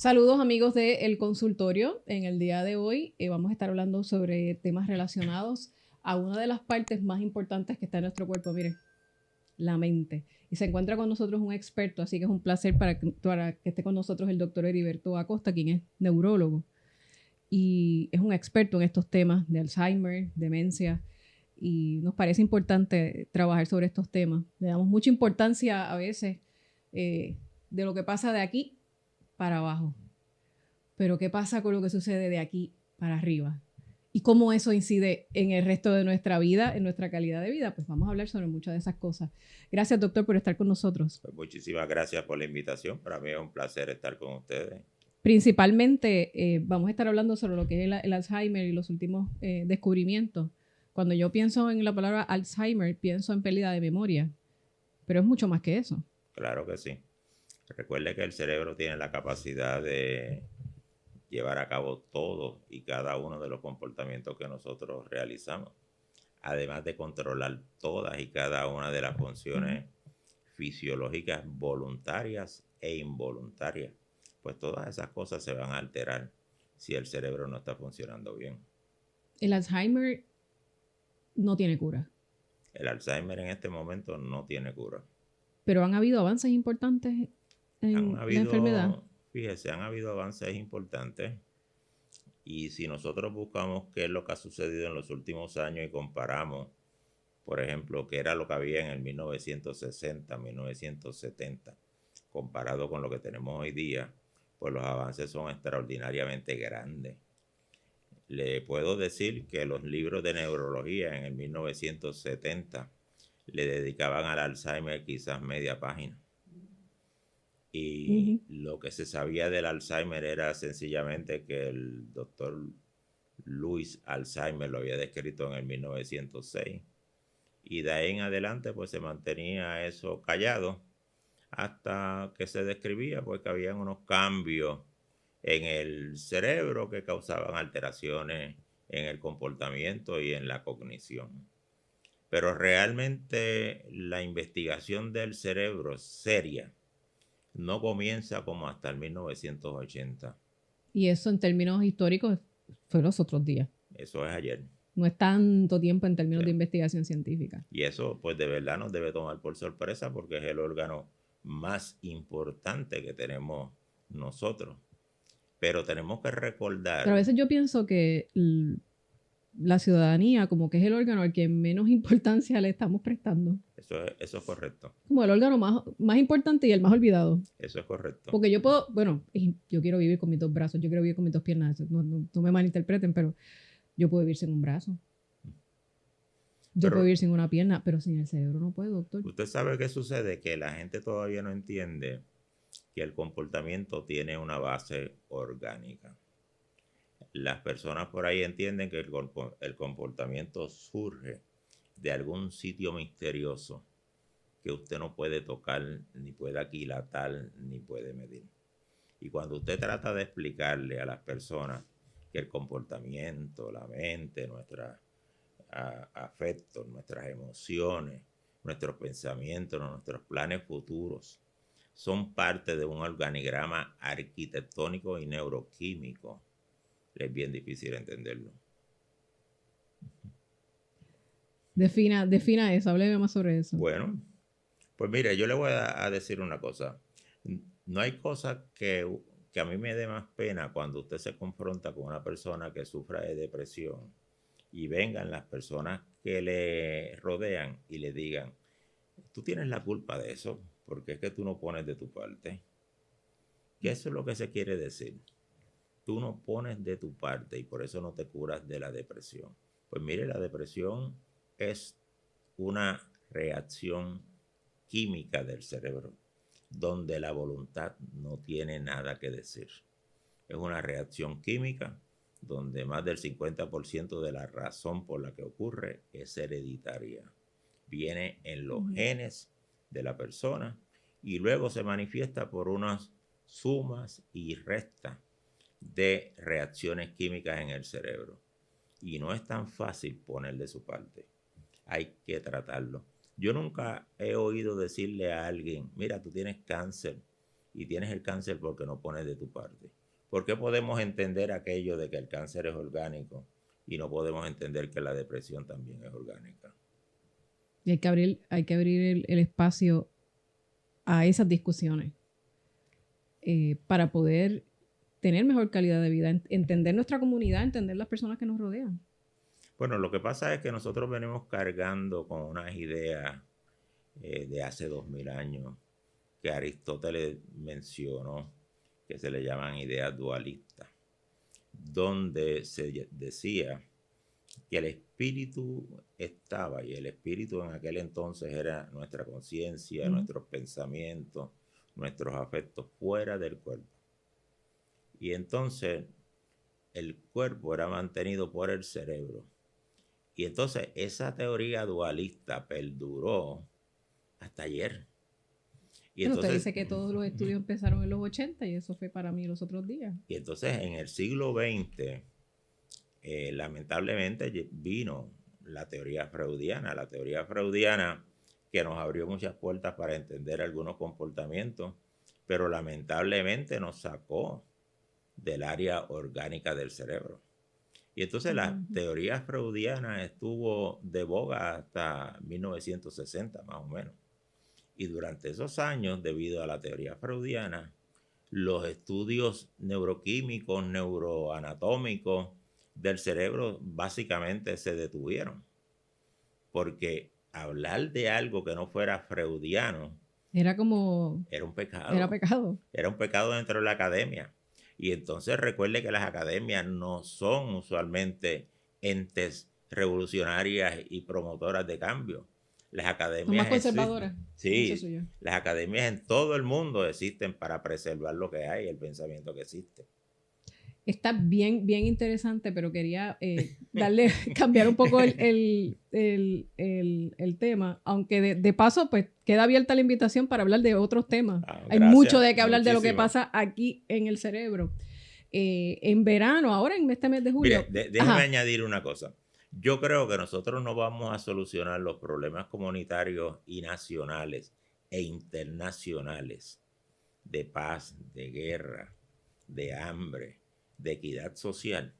Saludos amigos de El Consultorio. En el día de hoy vamos a estar hablando sobre temas relacionados a una de las partes más importantes que está en nuestro cuerpo, mire, la mente. Y se encuentra con nosotros un experto, así que es un placer para que esté con nosotros el doctor Heriberto Acosta, quien es neurólogo. Y es un experto en estos temas de Alzheimer, demencia, y nos parece importante trabajar sobre estos temas. Le damos mucha importancia a veces de lo que pasa de aquí para abajo. Pero ¿qué pasa con lo que sucede de aquí para arriba? ¿Y cómo eso incide en el resto de nuestra vida, en nuestra calidad de vida? Pues vamos a hablar sobre muchas de esas cosas. Gracias, doctor, por estar con nosotros. Pues muchísimas gracias por la invitación. Para mí es un placer estar con ustedes. Principalmente vamos a estar hablando sobre lo que es el Alzheimer y los últimos descubrimientos. Cuando yo pienso en la palabra Alzheimer, pienso en pérdida de memoria, pero es mucho más que eso. Claro que sí. Recuerde que el cerebro tiene la capacidad de llevar a cabo todo y cada uno de los comportamientos que nosotros realizamos, además de controlar todas y cada una de las funciones fisiológicas voluntarias e involuntarias. Pues todas esas cosas se van a alterar si el cerebro no está funcionando bien. El Alzheimer no tiene cura. El Alzheimer en este momento no tiene cura. Pero han habido avances importantes en la enfermedad. Fíjese, han habido avances importantes y si nosotros buscamos qué es lo que ha sucedido en los últimos años y comparamos, por ejemplo, qué era lo que había en el 1960, 1970, comparado con lo que tenemos hoy día, pues los avances son extraordinariamente grandes. Le puedo decir que los libros de neurología en el 1970 le dedicaban al Alzheimer quizás media página. Y lo que se sabía del Alzheimer era sencillamente que el doctor Louis Alzheimer lo había descrito en el 1906. Y de ahí en adelante pues se mantenía eso callado hasta que se describía pues que habían unos cambios en el cerebro que causaban alteraciones en el comportamiento y en la cognición. Pero realmente la investigación del cerebro seria no comienza como hasta el 1980. Y eso en términos históricos fue los otros días. Eso es ayer. No es tanto tiempo en términos de investigación científica. Y eso pues de verdad nos debe tomar por sorpresa porque es el órgano más importante que tenemos nosotros. Pero tenemos que recordar... Pero a veces yo pienso que la ciudadanía como que es el órgano al que menos importancia le estamos prestando. Eso es correcto. Como el órgano más importante y el más olvidado. Eso es correcto. Porque yo puedo, bueno, yo quiero vivir con mis dos brazos, yo quiero vivir con mis dos piernas, no me malinterpreten, pero yo puedo vivir sin un brazo. Yo puedo vivir sin una pierna, pero sin el cerebro no puedo, doctor. Usted sabe qué sucede, que la gente todavía no entiende que el comportamiento tiene una base orgánica. Las personas por ahí entienden que el comportamiento surge de algún sitio misterioso que usted no puede tocar, ni puede aquilatar, ni puede medir. Y cuando usted trata de explicarle a las personas que el comportamiento, la mente, nuestros afectos, nuestras emociones, nuestros pensamientos, nuestros planes futuros, son parte de un organigrama arquitectónico y neuroquímico, es bien difícil entenderlo. Defina eso, hábleme más sobre eso. Bueno, pues mire, yo le voy a decir una cosa. No hay cosa que a mí me dé más pena cuando usted se confronta con una persona que sufra de depresión y vengan las personas que le rodean y le digan, tú tienes la culpa de eso, porque es que tú no pones de tu parte. ¿Qué eso es lo que se quiere decir? Tú no pones de tu parte y por eso no te curas de la depresión. Pues mire, la depresión es una reacción química del cerebro, donde la voluntad no tiene nada que decir. Es una reacción química donde más del 50% de la razón por la que ocurre es hereditaria. Viene en los genes de la persona y luego se manifiesta por unas sumas y restas de reacciones químicas en el cerebro. Y no es tan fácil poner de su parte. Hay que tratarlo. Yo nunca he oído decirle a alguien, mira, tú tienes cáncer y tienes el cáncer porque no pones de tu parte. ¿Por qué podemos entender aquello de que el cáncer es orgánico y no podemos entender que la depresión también es orgánica? Y hay que abrir el espacio a esas discusiones para poder tener mejor calidad de vida, entender nuestra comunidad, entender las personas que nos rodean. Bueno, lo que pasa es que nosotros venimos cargando con unas ideas de hace 2000 años que Aristóteles mencionó, que se le llaman ideas dualistas, donde se decía que el espíritu estaba, y el espíritu en aquel entonces era nuestra conciencia, nuestros pensamientos, nuestros afectos fuera del cuerpo. Y entonces el cuerpo era mantenido por el cerebro. Y entonces esa teoría dualista perduró hasta ayer. Y entonces, usted dice que todos los estudios empezaron en los 80 y eso fue para mí los otros días. Y entonces en el siglo XX, lamentablemente vino la teoría freudiana. La teoría freudiana que nos abrió muchas puertas para entender algunos comportamientos, pero lamentablemente nos sacó del área orgánica del cerebro. Y entonces la teoría freudiana estuvo de boga hasta 1960 más o menos. Y durante esos años, debido a la teoría freudiana, los estudios neuroquímicos, neuroanatómicos del cerebro básicamente se detuvieron. Porque hablar de algo que no fuera freudiano era un pecado. Era pecado. Era un pecado dentro de la academia. Y entonces recuerde que las academias no son usualmente entes revolucionarias y promotoras de cambio. Las academias son más conservadoras. Sí, las academias en todo el mundo existen para preservar lo que hay, el pensamiento que existe. Está bien, bien interesante, pero quería cambiar un poco el tema, aunque de paso pues queda abierta la invitación para hablar de otros temas. Hay mucho de qué hablar de lo que pasa aquí en el cerebro. En verano, ahora en este mes de julio. Mire, déjame añadir una cosa. Yo creo que nosotros no vamos a solucionar los problemas comunitarios y nacionales e internacionales de paz, de guerra, de hambre, de equidad social,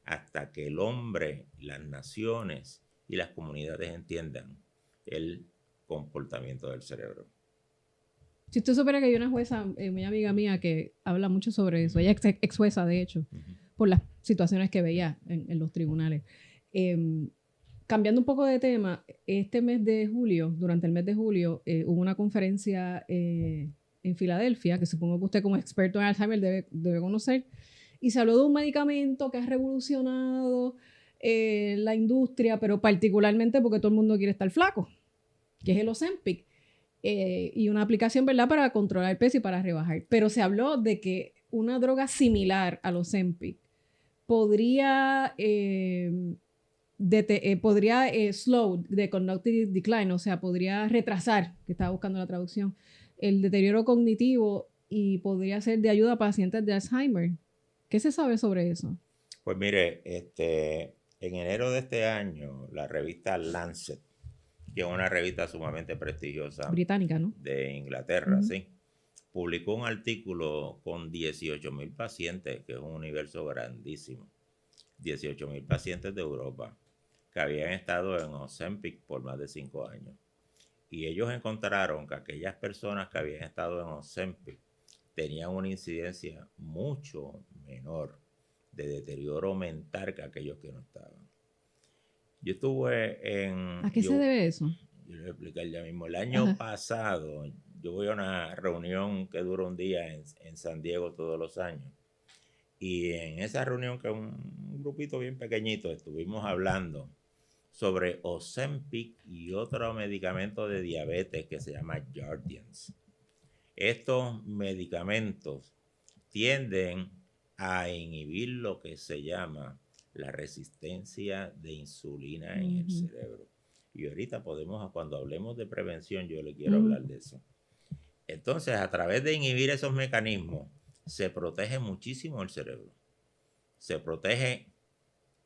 hasta que el hombre, las naciones y las comunidades entiendan el comportamiento del cerebro. Si usted supiera que hay una jueza, muy amiga mía, que habla mucho sobre eso, ella es ex jueza de hecho, por las situaciones que veía en los tribunales. Cambiando un poco de tema, este mes de julio, durante el mes de julio, hubo una conferencia en Filadelfia, que supongo que usted como experto en Alzheimer debe conocer, y se habló de un medicamento que ha revolucionado la industria, pero particularmente porque todo el mundo quiere estar flaco, que es el Ozempic, y una aplicación, ¿verdad?, para controlar el peso y para rebajar. Pero se habló de que una droga similar al Ozempic podría slow the cognitive decline, o sea, podría retrasar, que estaba buscando la traducción, el deterioro cognitivo y podría ser de ayuda a pacientes de Alzheimer. ¿Qué se sabe sobre eso? Pues mire, en enero de este año, la revista Lancet, que es una revista sumamente prestigiosa, británica, ¿no?, de Inglaterra, sí, publicó un artículo con 18,000 pacientes, que es un universo grandísimo, 18,000 pacientes de Europa que habían estado en Ozempic por más de 5 años. Y ellos encontraron que aquellas personas que habían estado en Ozempic tenían una incidencia mucho menor de deterioro mental que aquellos que no estaban. Yo estuve en... ¿A qué se debe eso? Yo le voy a explicar ya mismo. El año pasado, yo voy a una reunión que dura un día en San Diego todos los años. Y en esa reunión, que es un grupito bien pequeñito, estuvimos hablando sobre Ozempic y otro medicamento de diabetes que se llama Jardiance. Estos medicamentos tienden a inhibir lo que se llama la resistencia de insulina en el cerebro. Y ahorita cuando hablemos de prevención, yo le quiero hablar de eso. Entonces, a través de inhibir esos mecanismos, se protege muchísimo el cerebro. Se protege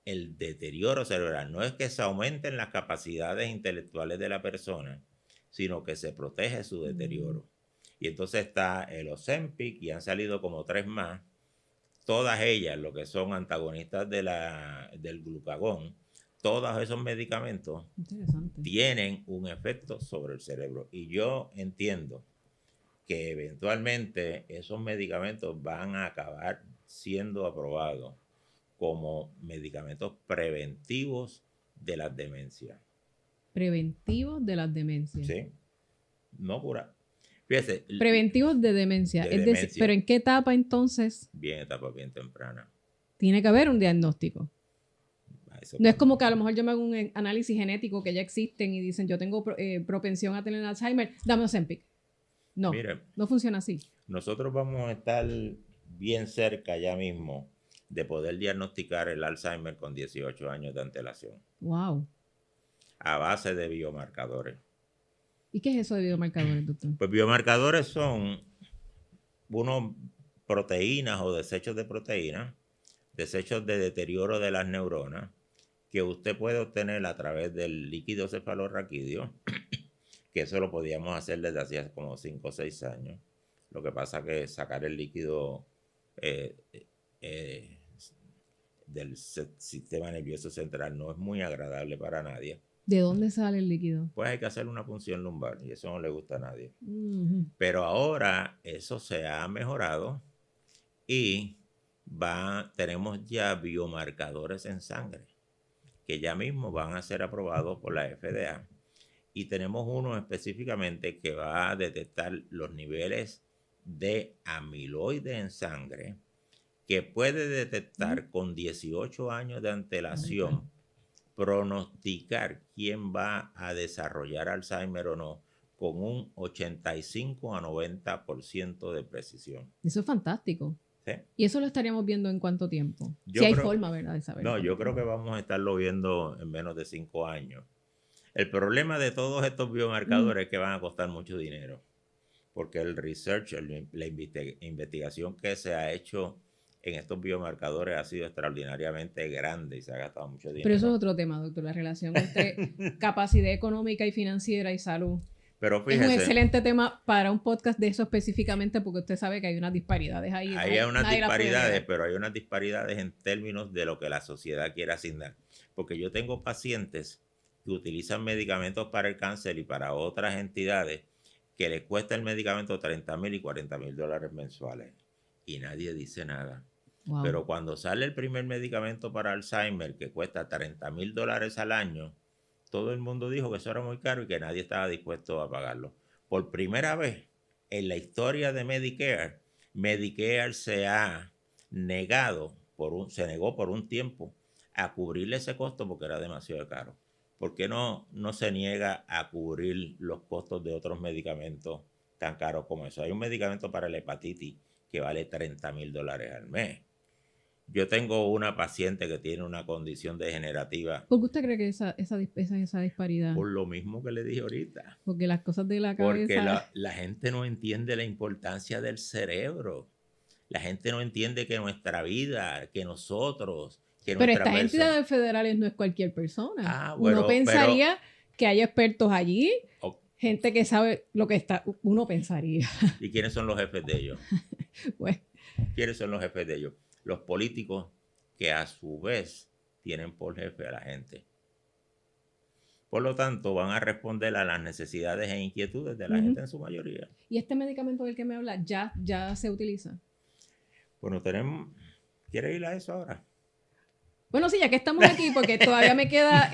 el deterioro cerebral. No es que se aumenten las capacidades intelectuales de la persona, sino que se protege su deterioro. Y entonces está el Ozempic y han salido como 3 más. Todas ellas, lo que son antagonistas del glucagón, todos esos medicamentos tienen un efecto sobre el cerebro. Y yo entiendo que eventualmente esos medicamentos van a acabar siendo aprobados como medicamentos preventivos de las demencias. Preventivos de las demencias. Sí, no cura. Fíjese, preventivos de demencia. Decir, pero ¿en qué etapa entonces? Bien, etapa bien temprana. Tiene que haber un diagnóstico. No es como que a lo mejor yo me hago un análisis genético que ya existen y dicen yo tengo propensión a tener Alzheimer, dame Ozempic. No, mire, no funciona así. Nosotros vamos a estar bien cerca ya mismo de poder diagnosticar el Alzheimer con 18 años de antelación. Wow. A base de biomarcadores. ¿Y qué es eso de biomarcadores, doctor? Pues biomarcadores son unos proteínas o desechos de proteínas, desechos de deterioro de las neuronas, que usted puede obtener a través del líquido cefalorraquídeo, que eso lo podíamos hacer desde hacía como 5 o 6 años. Lo que pasa que sacar el líquido del sistema nervioso central no es muy agradable para nadie. ¿De dónde sale el líquido? Pues hay que hacer una punción lumbar y eso no le gusta a nadie. Pero ahora eso se ha mejorado y tenemos ya biomarcadores en sangre que ya mismo van a ser aprobados por la FDA. Y tenemos uno específicamente que va a detectar los niveles de amiloide en sangre, que puede detectar con 18 años de antelación, pronosticar quién va a desarrollar Alzheimer o no, con un 85 a 90% de precisión. Eso es fantástico. ¿Sí? ¿Y eso lo estaríamos viendo en cuánto tiempo? Si hay forma, ¿verdad?, de saber. No, yo creo que vamos a estarlo viendo en menos de 5 años. El problema de todos estos biomarcadores es que van a costar mucho dinero, porque el research, la investigación que se ha hecho en estos biomarcadores ha sido extraordinariamente grande y se ha gastado mucho dinero. Pero eso es otro tema, doctor, la relación entre capacidad económica y financiera y salud. Pero fíjese, es un excelente tema para un podcast de eso específicamente, porque usted sabe que hay unas disparidades ahí. Hay unas disparidades, pero hay unas disparidades en términos de lo que la sociedad quiere asignar. Porque yo tengo pacientes que utilizan medicamentos para el cáncer y para otras entidades que les cuesta el medicamento $30,000 y $40,000 mensuales. Y nadie dice nada. Wow. Pero cuando sale el primer medicamento para Alzheimer que cuesta $30,000 al año, todo el mundo dijo que eso era muy caro y que nadie estaba dispuesto a pagarlo. Por primera vez en la historia de Medicare, Medicare se ha negado, se negó por un tiempo a cubrirle ese costo porque era demasiado caro. ¿Por qué no se niega a cubrir los costos de otros medicamentos tan caros como eso? Hay un medicamento para la hepatitis que vale $30,000 al mes. Yo tengo una paciente que tiene una condición degenerativa. ¿Por qué usted cree que esa disparidad? Por lo mismo que le dije ahorita. Porque las cosas de la cabeza... Porque la gente no entiende la importancia del cerebro. La gente no entiende que nuestra vida, que nosotros... Pero estas entidades federales no es cualquier persona. Bueno, uno pensaría que hay expertos allí, gente que sabe lo que está... Uno pensaría. ¿Y quiénes son los jefes de ellos? Bueno. ¿Quiénes son los jefes de ellos? Los políticos, que a su vez tienen por jefe a la gente. Por lo tanto, van a responder a las necesidades e inquietudes de la gente en su mayoría. ¿Y este medicamento del que me habla ya se utiliza? Bueno, ¿quiere ir a eso ahora? Bueno, sí, ya que estamos aquí, porque todavía me queda,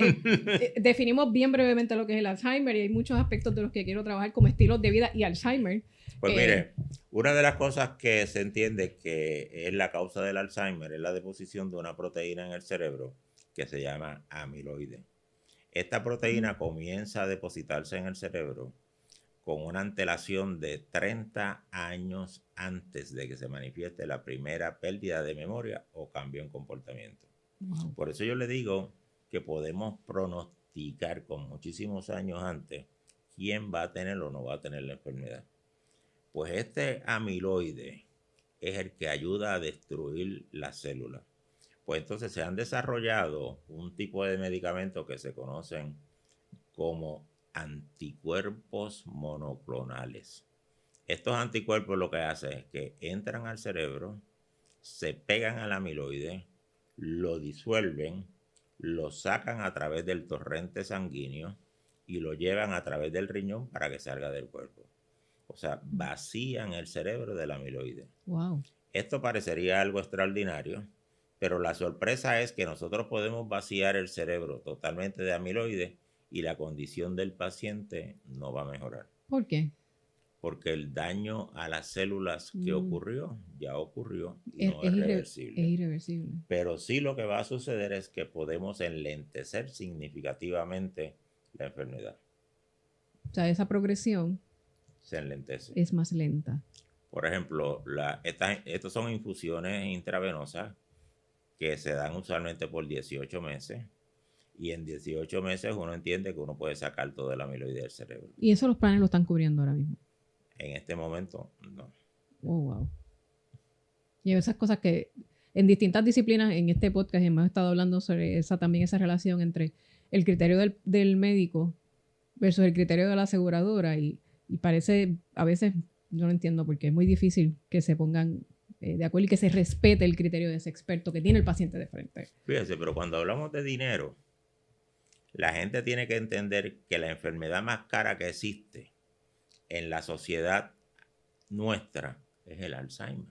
definimos bien brevemente lo que es el Alzheimer y hay muchos aspectos de los que quiero trabajar como estilos de vida y Alzheimer. Pues mire, una de las cosas que se entiende que es la causa del Alzheimer es la deposición de una proteína en el cerebro que se llama amiloide. Esta proteína comienza a depositarse en el cerebro con una antelación de 30 años antes de que se manifieste la primera pérdida de memoria o cambio en comportamiento. Wow. Por eso yo le digo que podemos pronosticar con muchísimos años antes quién va a tener o no va a tener la enfermedad. Pues este amiloide es el que ayuda a destruir las células. Pues entonces se han desarrollado un tipo de medicamentos que se conocen como anticuerpos monoclonales. Estos anticuerpos lo que hacen es que entran al cerebro, se pegan al amiloide, lo disuelven, lo sacan a través del torrente sanguíneo y lo llevan a través del riñón para que salga del cuerpo. O sea, vacían el cerebro del amiloide. Wow. Esto parecería algo extraordinario, pero la sorpresa es que nosotros podemos vaciar el cerebro totalmente de amiloide y la condición del paciente no va a mejorar. ¿Por qué? Porque el daño a las células que ocurrió, ya ocurrió y no Es es reversible. Es irreversible. Pero sí lo que va a suceder es que podemos enlentecer significativamente la enfermedad. O sea, esa progresión se enlentece. Es más lenta. Por ejemplo, estas son infusiones intravenosas que se dan usualmente por 18 meses. Y en 18 meses uno entiende que uno puede sacar todo el amiloide del cerebro. ¿Y eso los planes lo están cubriendo ahora mismo? En este momento, no. Oh, wow. Y esas cosas que en distintas disciplinas en este podcast hemos estado hablando sobre también esa relación entre el criterio del médico versus el criterio de la aseguradora y parece, a veces yo no entiendo porque es muy difícil que se pongan de acuerdo y que se respete el criterio de ese experto que tiene el paciente de frente. Fíjese, pero cuando hablamos de dinero, la gente tiene que entender que la enfermedad más cara que existe en la sociedad nuestra es el Alzheimer.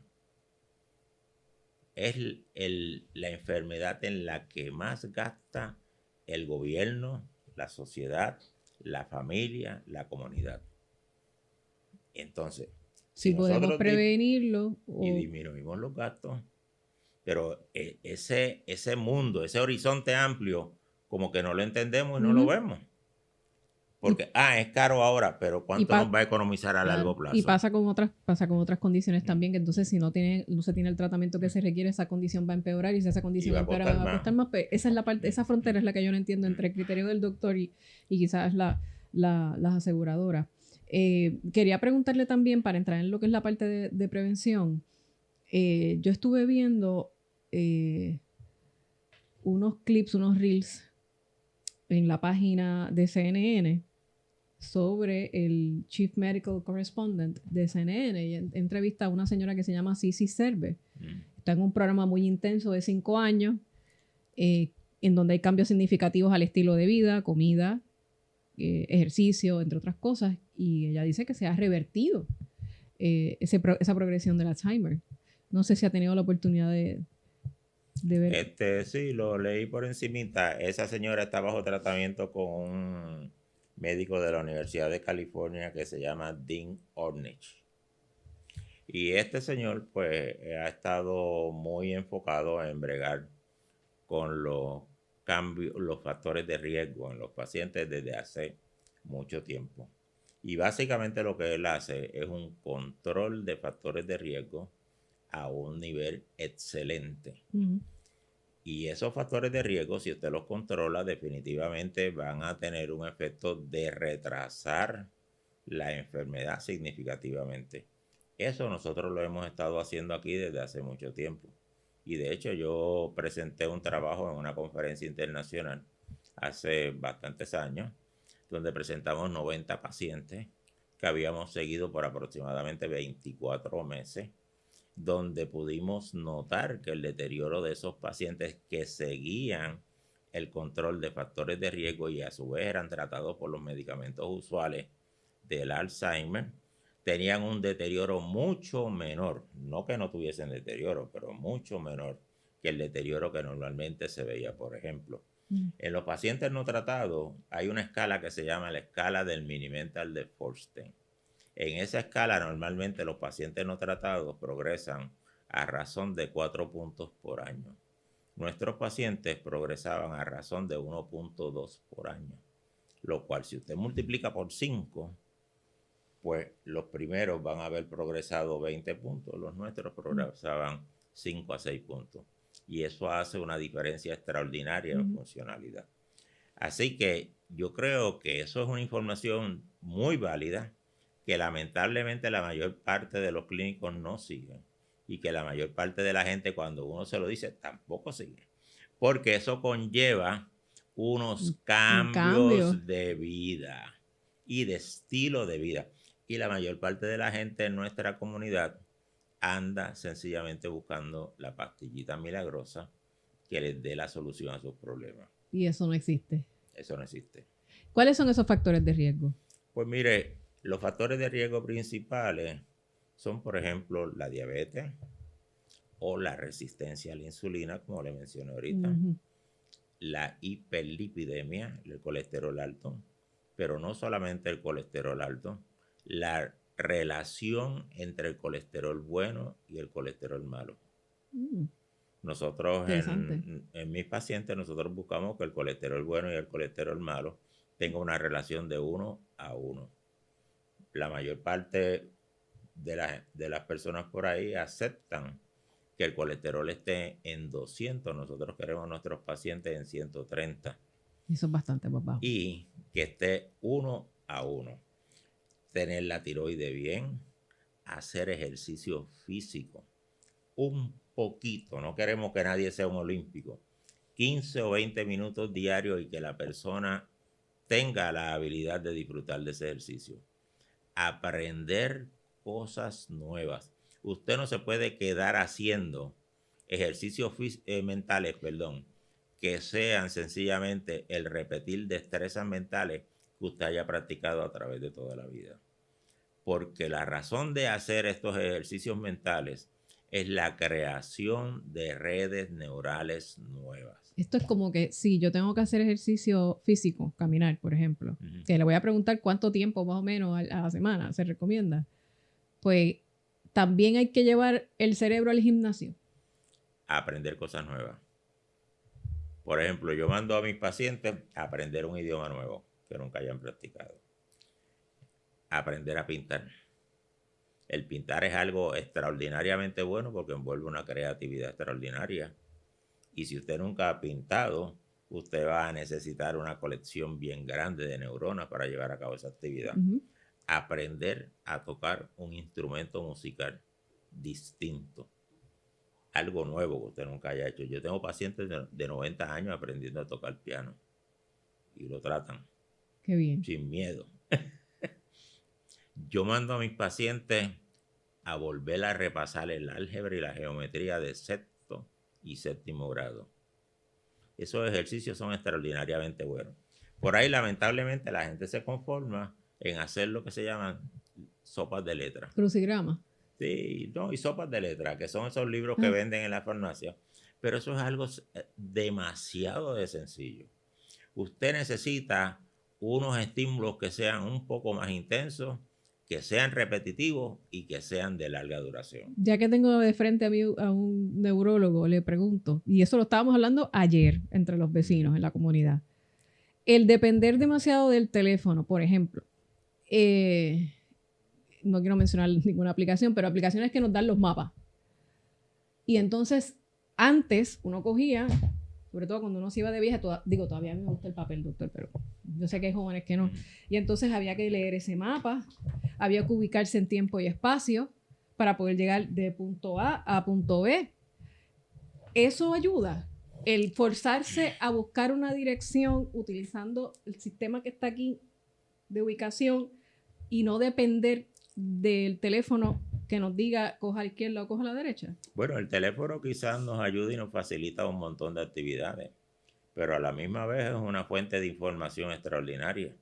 Es la enfermedad en la que más gasta el gobierno, la sociedad, la familia, la comunidad. Entonces, si podemos prevenirlo y disminuimos los gastos, pero ese mundo, ese horizonte amplio, como que no lo entendemos y no lo vemos. Porque, es caro ahora, pero ¿cuánto nos va a economizar a largo plazo? Y pasa con otras condiciones también, que entonces si no se tiene el tratamiento que se requiere, esa condición va a empeorar, y si esa condición va a empeorar, va a costar más. Pues esa es la parte, esa frontera es la que yo no entiendo entre el criterio del doctor y quizás las aseguradoras. Quería preguntarle también, para entrar en lo que es la parte de prevención, yo estuve viendo unos clips, unos reels en la página de CNN sobre el Chief Medical Correspondent de CNN, y entrevista a una señora que se llama Cici Serve. Está en un programa muy intenso de 5 años, en donde hay cambios significativos al estilo de vida, comida, ejercicio, entre otras cosas, y ella dice que se ha revertido esa progresión del Alzheimer. No sé si ha tenido la oportunidad de ver. Sí, lo leí por encimita. Esa señora está bajo tratamiento con un médico de la Universidad de California que se llama Dean Ornish. Y este señor, pues, ha estado muy enfocado en bregar con los cambios, los factores de riesgo en los pacientes desde hace mucho tiempo. Y básicamente lo que él hace es un control de factores de riesgo a un nivel excelente. Y esos factores de riesgo, si usted los controla, definitivamente van a tener un efecto de retrasar la enfermedad significativamente. Eso nosotros lo hemos estado haciendo aquí desde hace mucho tiempo. Y de hecho yo presenté un trabajo en una conferencia internacional hace bastantes años, donde presentamos 90 pacientes que habíamos seguido por aproximadamente 24 meses, donde pudimos notar que el deterioro de esos pacientes que seguían el control de factores de riesgo y a su vez eran tratados por los medicamentos usuales del Alzheimer, tenían un deterioro mucho menor, no que no tuviesen deterioro, pero mucho menor que el deterioro que normalmente se veía. Por ejemplo, en los pacientes no tratados hay una escala que se llama la escala del Mini-Mental de Feinstein. En esa escala normalmente los pacientes no tratados progresan a razón de 4 puntos por año. Nuestros pacientes progresaban a razón de 1.2 por año, lo cual si usted multiplica por 5, pues los primeros van a haber progresado 20 puntos, los nuestros progresaban 5 a 6 puntos. Y eso hace una diferencia extraordinaria en funcionalidad. Así que yo creo que eso es una información muy válida, que lamentablemente la mayor parte de los clínicos no siguen, y que la mayor parte de la gente, cuando uno se lo dice, tampoco sigue, porque eso conlleva unos cambios de vida y de estilo de vida. Y la mayor parte de la gente en nuestra comunidad anda sencillamente buscando la pastillita milagrosa que les dé la solución a sus problemas. Y eso no existe. Eso no existe. ¿Cuáles son esos factores de riesgo? Pues mire, los factores de riesgo principales son, por ejemplo, la diabetes o la resistencia a la insulina, como le mencioné ahorita, la hiperlipidemia, el colesterol alto, pero no solamente el colesterol alto, la relación entre el colesterol bueno y el colesterol malo. Nosotros en mis pacientes, nosotros buscamos que el colesterol bueno y el colesterol malo tengan una relación de 1 a 1. La mayor parte de las personas por ahí aceptan que el colesterol esté en 200. Nosotros queremos a nuestros pacientes en 130. Eso es bastante más bajo. Y que esté 1 a 1. Tener la tiroide bien, hacer ejercicio físico, un poquito, no queremos que nadie sea un olímpico, 15 o 20 minutos diarios y que la persona tenga la habilidad de disfrutar de ese ejercicio. Aprender cosas nuevas. Usted no se puede quedar haciendo ejercicios mentales, que sean sencillamente el repetir destrezas mentales que usted haya practicado a través de toda la vida. Porque la razón de hacer estos ejercicios mentales es la creación de redes neurales nuevas. Esto es como que si yo tengo que hacer ejercicio físico, caminar, por ejemplo, que le voy a preguntar cuánto tiempo más o menos a la semana se recomienda, pues también hay que llevar el cerebro al gimnasio. A aprender cosas nuevas. Por ejemplo, yo mando a mis pacientes a aprender un idioma nuevo que nunca hayan practicado. Aprender a pintar. El pintar es algo extraordinariamente bueno porque envuelve una creatividad extraordinaria. Y si usted nunca ha pintado, usted va a necesitar una colección bien grande de neuronas para llevar a cabo esa actividad. Aprender a tocar un instrumento musical distinto. Algo nuevo que usted nunca haya hecho. Yo tengo pacientes de 90 años aprendiendo a tocar piano. Y lo tratan. Qué bien. Sin miedo. Yo mando a mis pacientes a volver a repasar el álgebra y la geometría de sexto y séptimo grado. Esos ejercicios son extraordinariamente buenos. Por ahí, lamentablemente, la gente se conforma en hacer lo que se llaman sopas de letras. Crucigrama. Sí, no, y sopas de letras, que son esos libros que venden en la farmacia. Pero eso es algo demasiado de sencillo. Usted necesita unos estímulos que sean un poco más intensos, que sean repetitivos y que sean de larga duración. Ya que tengo de frente a mí a un neurólogo, le pregunto, y eso lo estábamos hablando ayer entre los vecinos en la comunidad, el depender demasiado del teléfono, por ejemplo, no quiero mencionar ninguna aplicación, pero aplicaciones que nos dan los mapas. Y entonces, antes uno cogía, sobre todo cuando uno se iba de viaje, todavía a mí me gusta el papel, doctor, pero yo sé que hay jóvenes que no. Y entonces había que leer ese mapa, había que ubicarse en tiempo y espacio para poder llegar de punto A a punto B. Eso ayuda. El forzarse a buscar una dirección utilizando el sistema que está aquí de ubicación y no depender del teléfono que nos diga coja a la izquierda o coja a la derecha. Bueno, el teléfono quizás nos ayuda y nos facilita un montón de actividades, pero a la misma vez es una fuente de información extraordinaria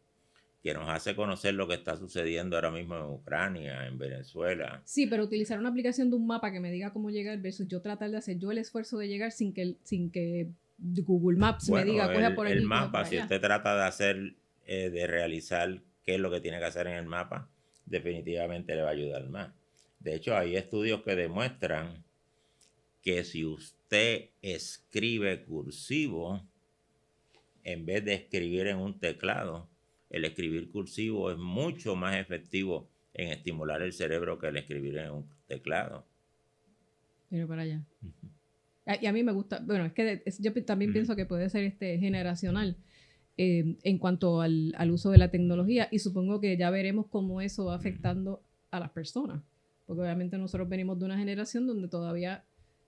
que nos hace conocer lo que está sucediendo ahora mismo en Ucrania, en Venezuela. Sí, pero utilizar una aplicación de un mapa que me diga cómo llegar versus yo tratar de hacer yo el esfuerzo de llegar sin que Google Maps me diga coge por aquí. El mapa, si usted trata de hacer, de realizar qué es lo que tiene que hacer en el mapa, definitivamente le va a ayudar más. De hecho, hay estudios que demuestran que si usted escribe cursivo, en vez de escribir en un teclado, el escribir cursivo es mucho más efectivo en estimular el cerebro que el escribir en un teclado. Pero para allá. Y a mí me gusta, bueno, es que yo también pienso que puede ser generacional en cuanto al uso de la tecnología, y supongo que ya veremos cómo eso va afectando a las personas. Porque obviamente nosotros venimos de una generación donde todavía,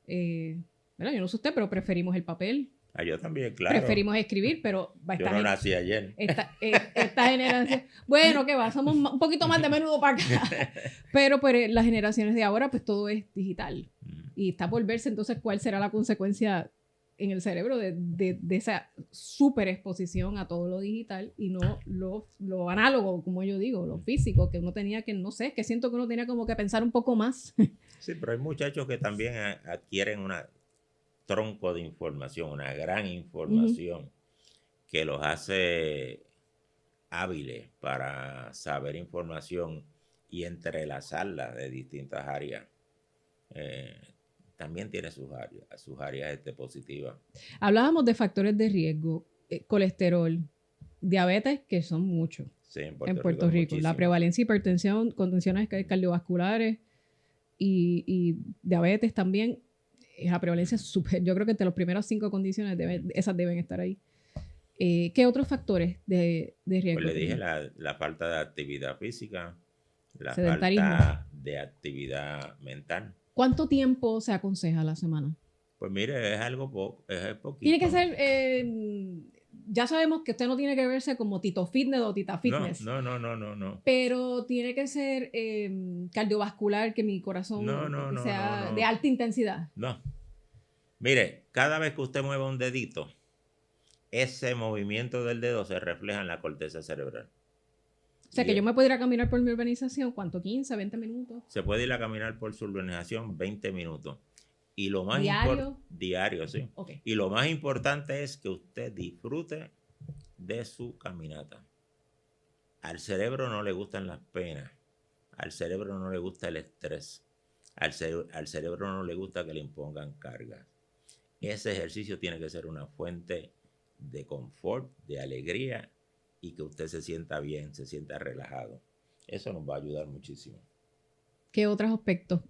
yo no sé usted, pero preferimos el papel. Yo también, claro. Preferimos escribir, pero yo no nací ayer. Esta generación, bueno, que va, somos un poquito más de menudo para acá. Pero las generaciones de ahora, pues todo es digital. Y está por verse entonces cuál será la consecuencia en el cerebro de esa super exposición a todo lo digital y no lo análogo, como yo digo, lo físico, que uno tenía que, no sé, que siento que uno tenía como que pensar un poco más. Sí, pero hay muchachos que también adquieren un tronco de información, una gran información que los hace hábiles para saber información y entrelazarla de distintas áreas. También tiene sus áreas positivas. Hablábamos de factores de riesgo, colesterol, diabetes, que son muchos sí, en Puerto Rico. La prevalencia de hipertensión, condiciones cardiovasculares y diabetes también, la prevalencia es súper. Yo creo que entre las primeras 5 condiciones esas deben estar ahí. ¿Qué otros factores de riesgo? Pues le dije la falta de actividad física, la sedentarismo, falta de actividad mental. ¿Cuánto tiempo se aconseja a la semana? Pues mire, es poquito. Tiene que ser, ya sabemos que usted no tiene que verse como Tito Fitness o Tita Fitness. No. Pero tiene que ser cardiovascular, que mi corazón sea de alta intensidad. No. Mire, cada vez que usted mueva un dedito, ese movimiento del dedo se refleja en la corteza cerebral. O sea, que yo me puedo ir a caminar por mi urbanización, ¿cuánto? 15, 20 minutos. Se puede ir a caminar por su urbanización 20 minutos. Y lo más diario, sí. Okay. Y lo más importante es que usted disfrute de su caminata. Al cerebro no le gustan las penas. Al cerebro no le gusta el estrés. Al cerebro no le gusta que le impongan cargas. Ese ejercicio tiene que ser una fuente de confort, de alegría, y que usted se sienta bien, se sienta relajado. Eso nos va a ayudar muchísimo. ¿Qué otros aspectos?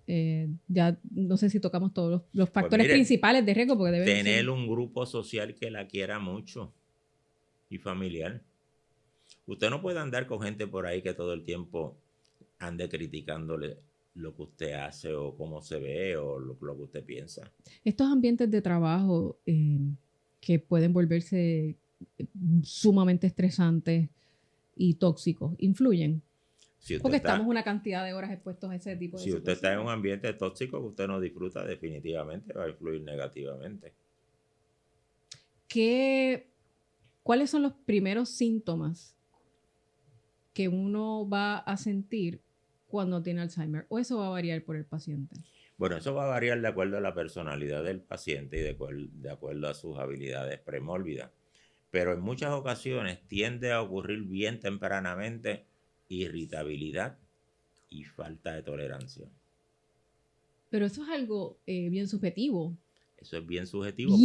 Ya no sé si tocamos todos los factores principales de riesgo. Porque tener un grupo social que la quiera mucho y familiar. Usted no puede andar con gente por ahí que todo el tiempo ande criticándole lo que usted hace o cómo se ve o lo que usted piensa. Estos ambientes de trabajo que pueden volverse sumamente estresantes y tóxicos, ¿influyen? Porque estamos una cantidad de horas expuestos a ese tipo de situaciones. Si usted está en un ambiente tóxico que usted no disfruta, definitivamente va a influir negativamente. ¿Cuáles son los primeros síntomas que uno va a sentir cuando tiene Alzheimer? ¿O eso va a variar por el paciente? Bueno, eso va a variar de acuerdo a la personalidad del paciente y de acuerdo a sus habilidades premórbidas. Pero en muchas ocasiones tiende a ocurrir bien tempranamente irritabilidad y falta de tolerancia. Pero eso es algo bien subjetivo. Eso es bien subjetivo.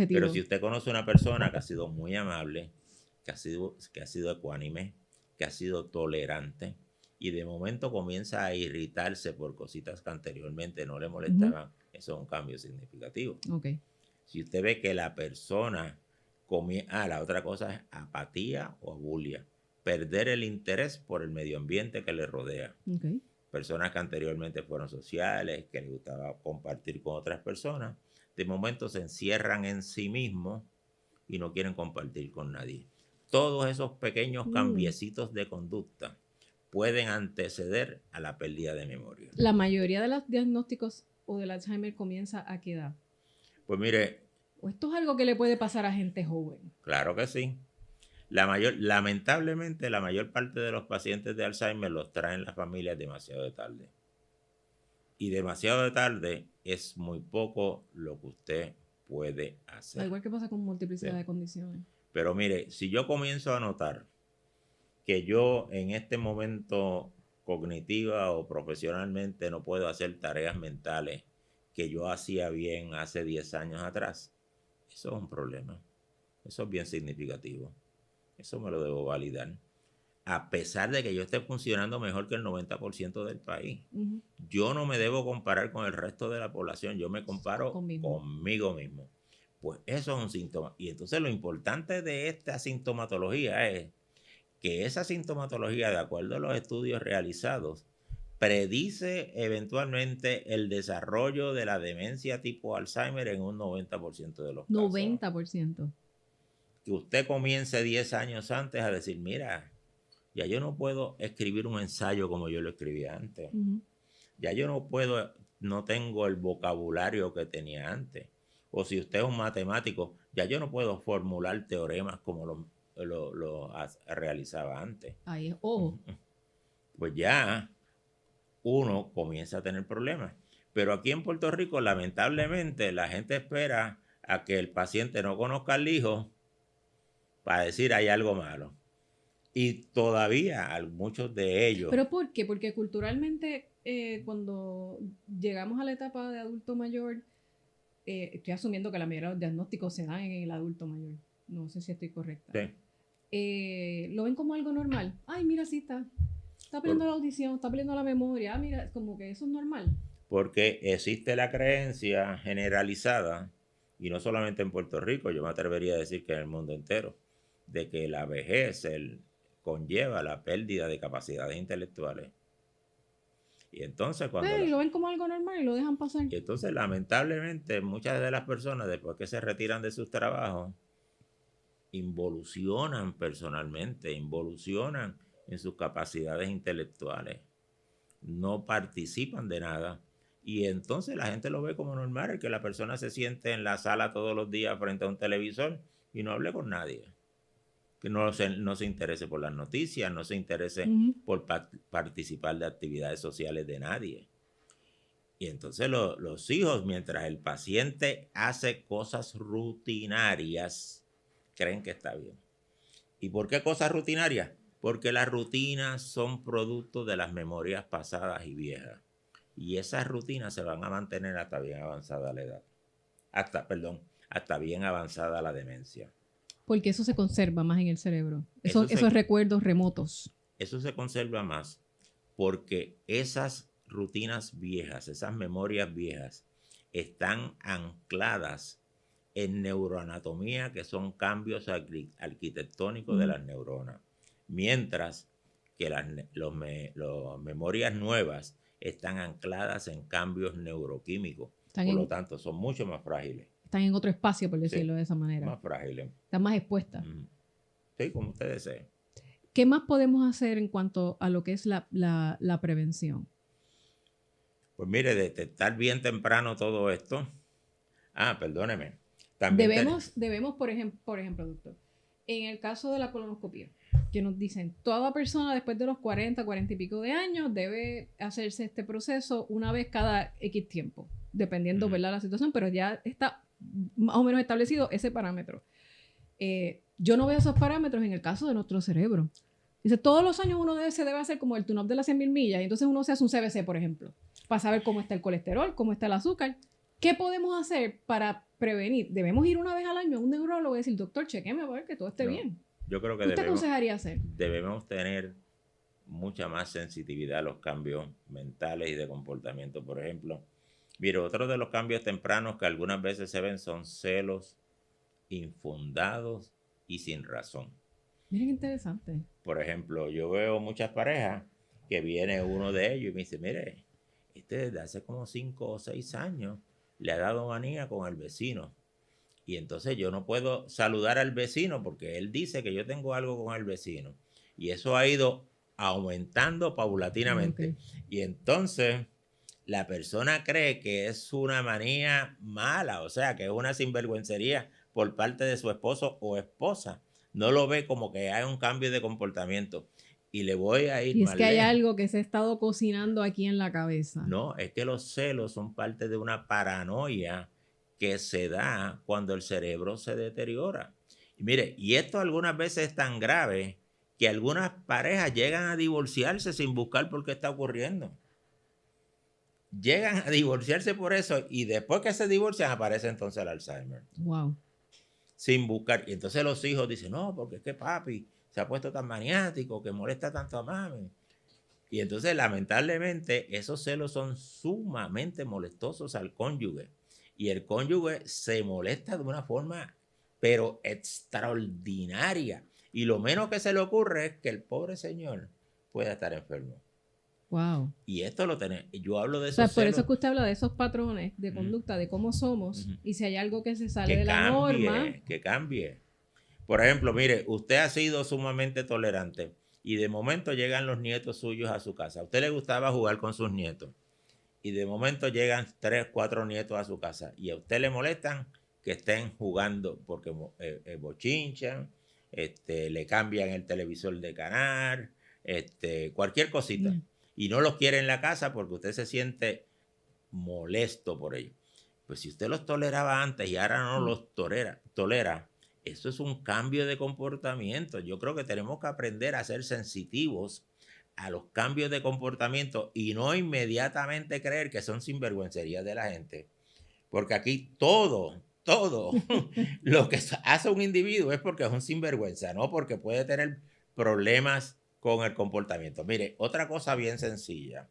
Pero si usted conoce a una persona que ha sido muy amable, que ha sido ecuánime, que ha sido tolerante, y de momento comienza a irritarse por cositas que anteriormente no le molestaban, eso es un cambio significativo. Okay. Si usted ve que la persona la otra cosa es apatía o abulia. Perder el interés por el medio ambiente que le rodea. Okay. Personas que anteriormente fueron sociales, que les gustaba compartir con otras personas, de momento se encierran en sí mismos y no quieren compartir con nadie. Todos esos pequeños cambiecitos de conducta pueden anteceder a la pérdida de memoria. ¿La mayoría de los diagnósticos o del Alzheimer comienza a qué edad? Pues mire... ¿O esto es algo que le puede pasar a gente joven? Claro que sí. Lamentablemente, la mayor parte de los pacientes de Alzheimer los traen las familias demasiado de tarde. Y demasiado de tarde es muy poco lo que usted puede hacer. Al igual que pasa con multiplicidad de condiciones. Pero mire, si yo comienzo a notar que yo en este momento cognitiva o profesionalmente no puedo hacer tareas mentales que yo hacía bien hace 10 años atrás, eso es un problema. Eso es bien significativo. Eso me lo debo validar. A pesar de que yo esté funcionando mejor que el 90% del país. Yo no me debo comparar con el resto de la población. Yo me comparo conmigo mismo. Pues eso es un síntoma. Y entonces lo importante de esta sintomatología es que esa sintomatología, de acuerdo a los estudios realizados, predice eventualmente el desarrollo de la demencia tipo Alzheimer en un 90% de los casos. 90%. Que usted comience 10 años antes a decir, mira, ya yo no puedo escribir un ensayo como yo lo escribía antes. Ya yo no puedo, no tengo el vocabulario que tenía antes. O si usted es un matemático, ya yo no puedo formular teoremas como lo realizaba antes. Ahí es, ojo. Pues ya uno comienza a tener problemas. Pero aquí en Puerto Rico, lamentablemente, la gente espera a que el paciente no conozca al hijo para decir hay algo malo. Y todavía muchos de ellos... ¿Pero por qué? Porque culturalmente cuando llegamos a la etapa de adulto mayor, estoy asumiendo que la mayoría de los diagnósticos se dan en el adulto mayor. No sé si estoy correcta. Sí. Lo ven como algo normal. Ay, mira, sí está perdiendo la audición, está perdiendo la memoria. Ah, mira, como que eso es normal. Porque existe la creencia generalizada, y no solamente en Puerto Rico, yo me atrevería a decir que en el mundo entero, de que la vejez conlleva la pérdida de capacidades intelectuales. Y entonces cuando... Y lo ven como algo normal y lo dejan pasar. Y entonces lamentablemente muchas de las personas después que se retiran de sus trabajos involucionan personalmente, involucionan en sus capacidades intelectuales, no participan de nada y entonces la gente lo ve como normal, el que la persona se siente en la sala todos los días frente a un televisor y no hable con nadie, que no se interese por las noticias, no se interese por participar de actividades sociales de nadie. Y entonces los hijos, mientras el paciente hace cosas rutinarias, creen que está bien. ¿Y por qué cosas rutinarias? Porque las rutinas son producto de las memorias pasadas y viejas. Y esas rutinas se van a mantener hasta bien avanzada la edad. Hasta bien avanzada la demencia. Porque eso se conserva más en el cerebro. Esos recuerdos remotos. Eso se conserva más porque esas rutinas viejas, esas memorias viejas, están ancladas en neuroanatomía, que son cambios arquitectónicos de las neuronas. Mientras que las memorias nuevas están ancladas en cambios neuroquímicos. Por lo tanto, son mucho más frágiles. Están en otro espacio, por decirlo de esa manera. Más frágiles. Están más expuestas. Sí, como usted desee. ¿Qué más podemos hacer en cuanto a lo que es la prevención? Pues mire, detectar bien temprano todo esto. Perdóneme. También debemos, por ejemplo, doctor, en el caso de la colonoscopia, que nos dicen, toda persona después de los 40 y pico de años debe hacerse este proceso una vez cada X tiempo, dependiendo, ¿verdad?, la situación, pero ya está más o menos establecido ese parámetro. Yo no veo esos parámetros en el caso de nuestro cerebro. Dice, todos los años uno se debe hacer como el tune-up de las 100.000 millas, y entonces uno se hace un CBC, por ejemplo, para saber cómo está el colesterol, cómo está el azúcar. ¿Qué podemos hacer para prevenir? ¿Debemos ir una vez al año a un neurólogo y decir, doctor, chequeme a ver que todo esté bien? Yo creo que ¿Qué usted aconsejaría hacer? Debemos tener mucha más sensibilidad a los cambios mentales y de comportamiento. Por ejemplo, mire, otro de los cambios tempranos que algunas veces se ven son celos infundados y sin razón. Miren qué interesante. Por ejemplo, yo veo muchas parejas que viene uno de ellos y me dice, mire, desde hace como 5 o 6 años le ha dado manía con el vecino. Y entonces yo no puedo saludar al vecino porque él dice que yo tengo algo con el vecino. Y eso ha ido aumentando paulatinamente. Y entonces la persona cree que es una manía mala, o sea, que es una sinvergüencería por parte de su esposo o esposa. No lo ve como que hay un cambio de comportamiento. Y le voy a ir y es más que hay lejos. algo que se ha estado cocinando aquí en la cabeza. No, es que los celos son parte de una paranoia que se da cuando el cerebro se deteriora. Y mire, y esto algunas veces es tan grave que algunas parejas llegan a divorciarse sin buscar por qué está ocurriendo. Llegan a divorciarse por eso y después que se divorcian aparece entonces el Alzheimer. Wow. Sin buscar. Y entonces los hijos dicen, no, porque es que papi se ha puesto tan maniático que molesta tanto a mami. Y entonces, lamentablemente, esos celos son sumamente molestosos al cónyuge. Y el cónyuge se molesta de una forma, pero extraordinaria. Y lo menos que se le ocurre es que el pobre señor pueda estar enfermo. Wow. Y esto lo tenemos. Yo hablo de O sea, esos por celos eso es que usted habla de esos patrones de conducta, de cómo somos, y si hay algo que se sale que de la norma. cambie, que cambie. Por ejemplo, mire, usted ha sido sumamente tolerante y de momento llegan los nietos suyos a su casa. A usted le gustaba jugar con sus nietos y de momento llegan 3, 4 nietos a su casa y a usted le molestan que estén jugando porque bochinchan, le cambian el televisor de canal, cualquier cosita. Y no los quiere en la casa porque usted se siente molesto por ello. Pues si usted los toleraba antes y ahora no los tolera, eso es un cambio de comportamiento. Yo creo que tenemos que aprender a ser sensitivos a los cambios de comportamiento y no inmediatamente creer que son sinvergüencerías de la gente. Porque aquí todo lo que hace un individuo es porque es un sinvergüenza, no porque puede tener problemas con el comportamiento. Mire, otra cosa bien sencilla,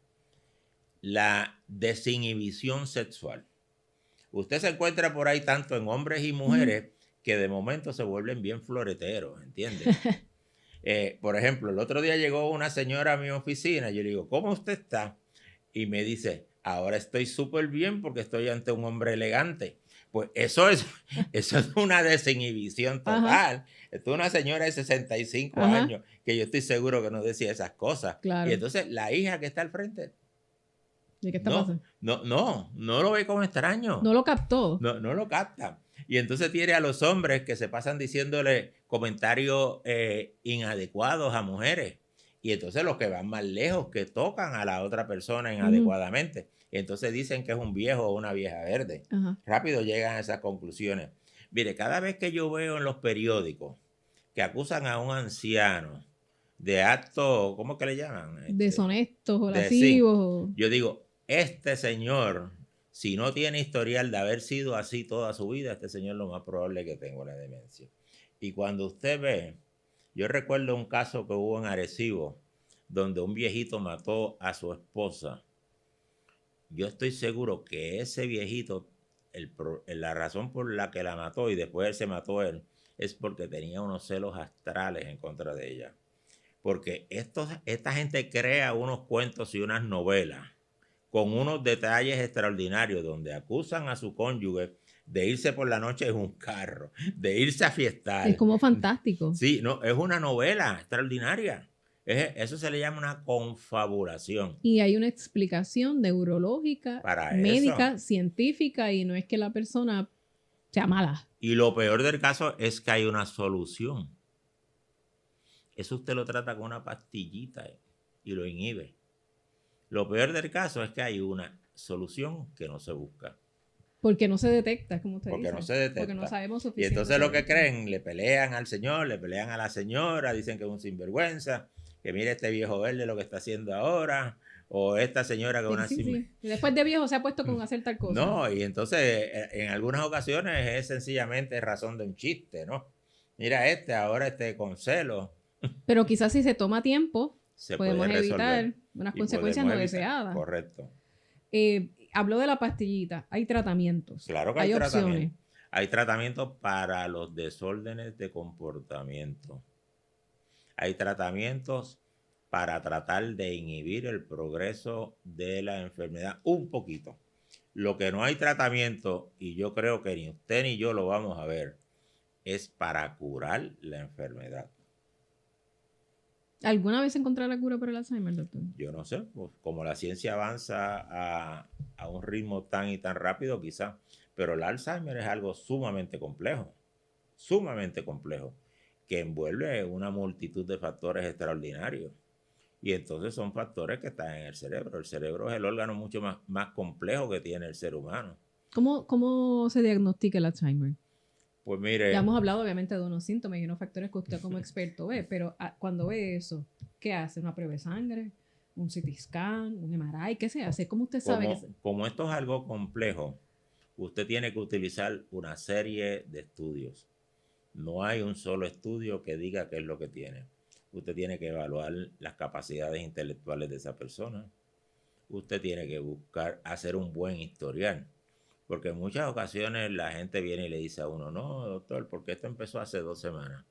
la desinhibición sexual. Usted se encuentra por ahí tanto en hombres y mujeres que de momento se vuelven bien floreteros, ¿entiendes? Por ejemplo, el otro día llegó una señora a mi oficina y yo le digo, ¿cómo usted está? Y me dice, ahora estoy súper bien porque estoy ante un hombre elegante. Pues eso es una desinhibición total. Esto es una señora de 65 años que yo estoy seguro que no decía esas cosas. Claro. Y entonces la hija que está al frente, ¿De qué está pasando? No lo ve como extraño. No lo captó. No lo capta. Y entonces tiene a los hombres que se pasan diciéndole comentarios inadecuados a mujeres. Y entonces los que van más lejos, que tocan a la otra persona inadecuadamente. Y entonces dicen que es un viejo o una vieja verde. Rápido llegan a esas conclusiones. Mire, cada vez que yo veo en los periódicos que acusan a un anciano de actos, ¿cómo que le llaman? Deshonestos o lascivos. Sí. Yo digo, este señor, si no tiene historial de haber sido así toda su vida, este señor lo más probable es que tenga la demencia. Y cuando usted ve, yo recuerdo un caso que hubo en Arecibo, donde un viejito mató a su esposa. Yo estoy seguro que ese viejito, la razón por la que la mató y después él se mató él, es porque tenía unos celos astrales en contra de ella. Porque esta gente crea unos cuentos y unas novelas con unos detalles extraordinarios donde acusan a su cónyuge de irse por la noche en un carro, de irse a fiestar. Es como fantástico. Sí, no, es una novela extraordinaria. Eso se le llama una confabulación. Y hay una explicación neurológica, médica, científica, y no es que la persona sea mala. Y lo peor del caso es que hay una solución. Eso usted lo trata con una pastillita y lo inhibe. Lo peor del caso es que hay una solución que no se busca. Porque no se detecta, como usted dice. Porque no se detecta. Porque no sabemos suficiente. Y entonces lo que creen, le pelean al señor, le pelean a la señora, dicen que es un sinvergüenza, que mire este viejo verde lo que está haciendo ahora, o esta señora que es una sinvergüenza. Y después de viejo se ha puesto con hacer tal cosa. No, y entonces en algunas ocasiones es sencillamente razón de un chiste, ¿no? Mira ahora con celos. Pero quizás si se toma tiempo, podemos evitar unas consecuencias no deseadas. Correcto. Habló de la pastillita. Hay tratamientos. Claro que hay opciones. Hay tratamientos para los desórdenes de comportamiento. Hay tratamientos para tratar de inhibir el progreso de la enfermedad un poquito. Lo que no hay tratamiento, y yo creo que ni usted ni yo lo vamos a ver, es para curar la enfermedad. ¿Alguna vez encontrará la cura para el Alzheimer, doctor? Yo no sé, pues, como la ciencia avanza a un ritmo tan y tan rápido, quizás, pero el Alzheimer es algo sumamente complejo, que envuelve una multitud de factores extraordinarios. Y entonces son factores que están en el cerebro. El cerebro es el órgano mucho más complejo que tiene el ser humano. ¿Cómo se diagnostica el Alzheimer? Pues mire... Ya hemos hablado obviamente de unos síntomas y unos factores que usted como experto ve, pero cuando ve eso, ¿qué hace? ¿Una prueba de sangre? ¿Un CT scan? ¿Un MRI? ¿Qué se hace? ¿Cómo usted sabe? Como esto es algo complejo, usted tiene que utilizar una serie de estudios. No hay un solo estudio que diga qué es lo que tiene. Usted tiene que evaluar las capacidades intelectuales de esa persona. Usted tiene que hacer un buen historial. Porque en muchas ocasiones la gente viene y le dice a uno, no, doctor, porque esto empezó hace 2 semanas.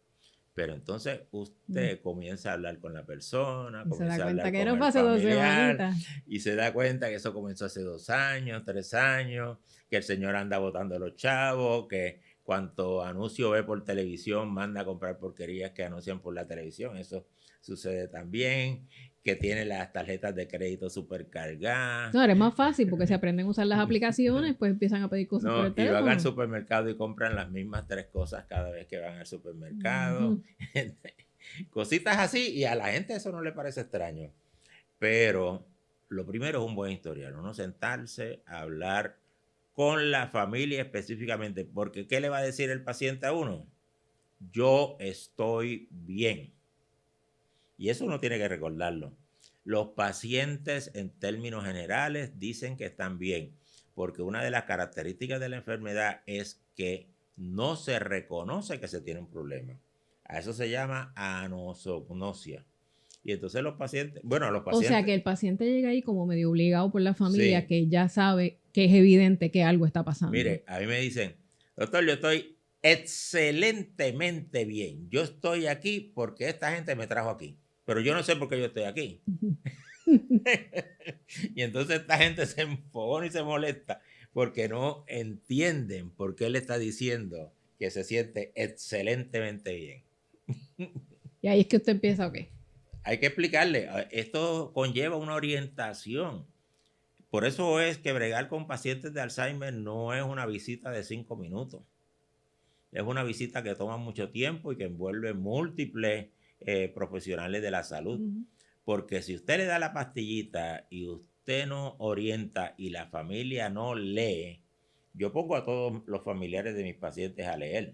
Pero entonces usted comienza a hablar con la persona, Y se da comienza a cuenta hablar que con no el pasó 2 familiar semanitas. y se da cuenta que eso comenzó hace 2 años, 3 años, que el señor anda botando los chavos, que cuanto anuncio ve por televisión manda a comprar porquerías que anuncian por la televisión. Eso sucede también, que tiene las tarjetas de crédito supercargadas. No, ahora es más fácil porque se aprenden a usar las aplicaciones, pues empiezan a pedir cosas por No, el y van al teléfono. supermercado y compran las mismas 3 cosas cada vez que van al supermercado. Cositas así, y a la gente eso no le parece extraño. Pero lo primero es un buen historial, uno sentarse a hablar con la familia específicamente, porque ¿qué le va a decir el paciente a uno? Yo estoy bien. Y eso uno tiene que recordarlo. Los pacientes en términos generales dicen que están bien, porque una de las características de la enfermedad es que no se reconoce que se tiene un problema. A eso se llama anosognosia. Y entonces los pacientes, bueno, los O pacientes... sea, que el paciente llega ahí como medio obligado por la familia, Sí. que ya sabe que es evidente que algo está pasando. Mire, a mí me dicen, doctor, yo estoy excelentemente bien. Yo estoy aquí porque esta gente me trajo aquí. Pero yo no sé por qué yo estoy aquí. Y entonces esta gente se enfogona y se molesta porque no entienden por qué él está diciendo que se siente excelentemente bien. Y ahí es que usted empieza, ok. Hay que explicarle, esto conlleva una orientación. Por eso es que bregar con pacientes de Alzheimer no es una visita de 5 minutos. Es una visita que toma mucho tiempo y que envuelve múltiples profesionales de la salud. Porque si usted le da la pastillita y usted no orienta y la familia no lee, yo pongo a todos los familiares de mis pacientes a leer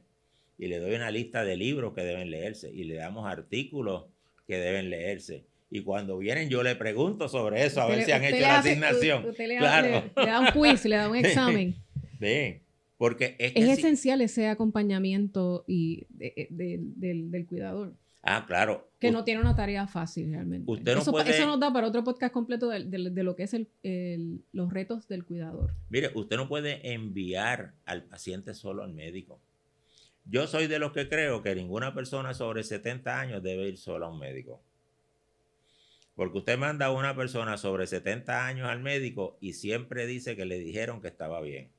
y le doy una lista de libros que deben leerse y le damos artículos que deben leerse. Y cuando vienen yo le pregunto sobre eso, a ver si han hecho la asignación. Usted Claro. le da un quiz, le da un examen. Sí, porque es Es esencial ese acompañamiento y del cuidador. Ah, claro. Que no tiene una tarea fácil realmente. Usted no puede... Eso nos da para otro podcast completo de lo que es los retos del cuidador. Mire, usted no puede enviar al paciente solo al médico. Yo soy de los que creo que ninguna persona sobre 70 años debe ir sola a un médico. Porque usted manda a una persona sobre 70 años al médico y siempre dice que le dijeron que estaba bien.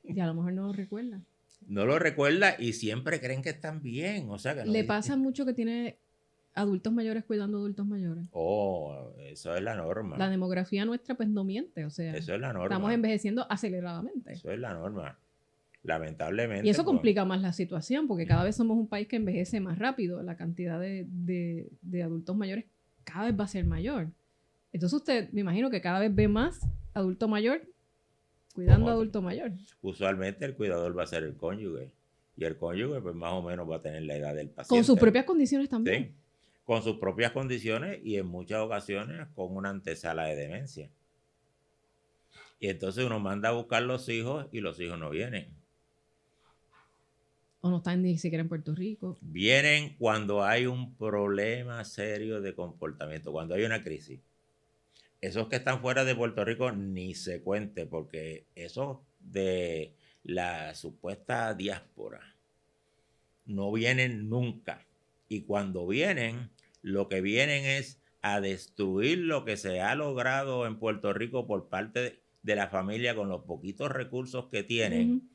Y a lo mejor no lo recuerda. No lo recuerda y siempre creen que están bien. O sea que no le pasa mucho que tiene adultos mayores cuidando adultos mayores. Oh, eso es la norma. La demografía nuestra pues no miente, o sea, eso es la norma. Estamos envejeciendo aceleradamente. Eso es la norma. Lamentablemente. Y eso complica más la situación porque cada vez somos un país que envejece más rápido. La cantidad de adultos mayores cada vez va a ser mayor. Entonces usted, me imagino que cada vez ve más adulto mayor cuidando a adulto mayor. Usualmente el cuidador va a ser el cónyuge. Y el cónyuge pues más o menos va a tener la edad del paciente. Con sus propias condiciones también. Sí, con sus propias condiciones y en muchas ocasiones con una antesala de demencia. Y entonces uno manda a buscar los hijos y los hijos no vienen. O no están ni siquiera en Puerto Rico. Vienen cuando hay un problema serio de comportamiento, cuando hay una crisis. Esos que están fuera de Puerto Rico ni se cuente, porque esos de la supuesta diáspora no vienen nunca. Y cuando vienen, lo que vienen es a destruir lo que se ha logrado en Puerto Rico por parte de la familia con los poquitos recursos que tienen.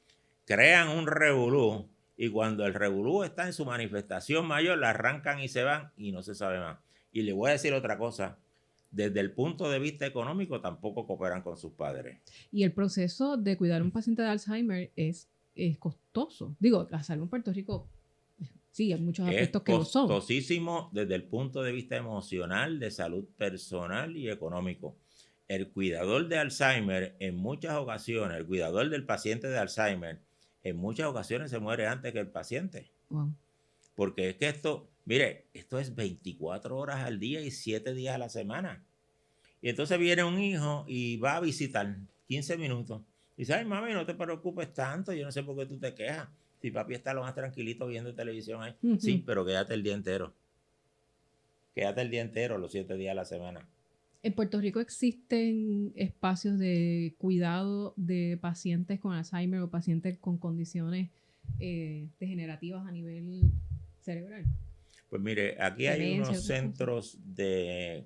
Crean un revolú y cuando el revolú está en su manifestación mayor, la arrancan y se van y no se sabe más. Y le voy a decir otra cosa. Desde el punto de vista económico tampoco cooperan con sus padres. Y el proceso de cuidar a un paciente de Alzheimer es costoso. Digo, la salud en Puerto Rico, sí, hay muchos aspectos que lo son. Es costosísimo desde el punto de vista emocional, de salud personal y económico. El cuidador de Alzheimer en muchas ocasiones, el cuidador del paciente de Alzheimer, en muchas ocasiones se muere antes que el paciente. Wow. Porque es que esto, mire, esto es 24 horas al día y 7 días a la semana. Y entonces viene un hijo y va a visitar 15 minutos. Y dice, ay, mami, no te preocupes tanto, yo no sé por qué tú te quejas. Si papi está lo más tranquilito viendo televisión ahí. Sí, pero quédate el día entero. Quédate el día entero, los 7 días a la semana. ¿En Puerto Rico existen espacios de cuidado de pacientes con Alzheimer o pacientes con condiciones degenerativas a nivel cerebral. Pues mire, aquí hay Demencia, unos otras cosas. centros de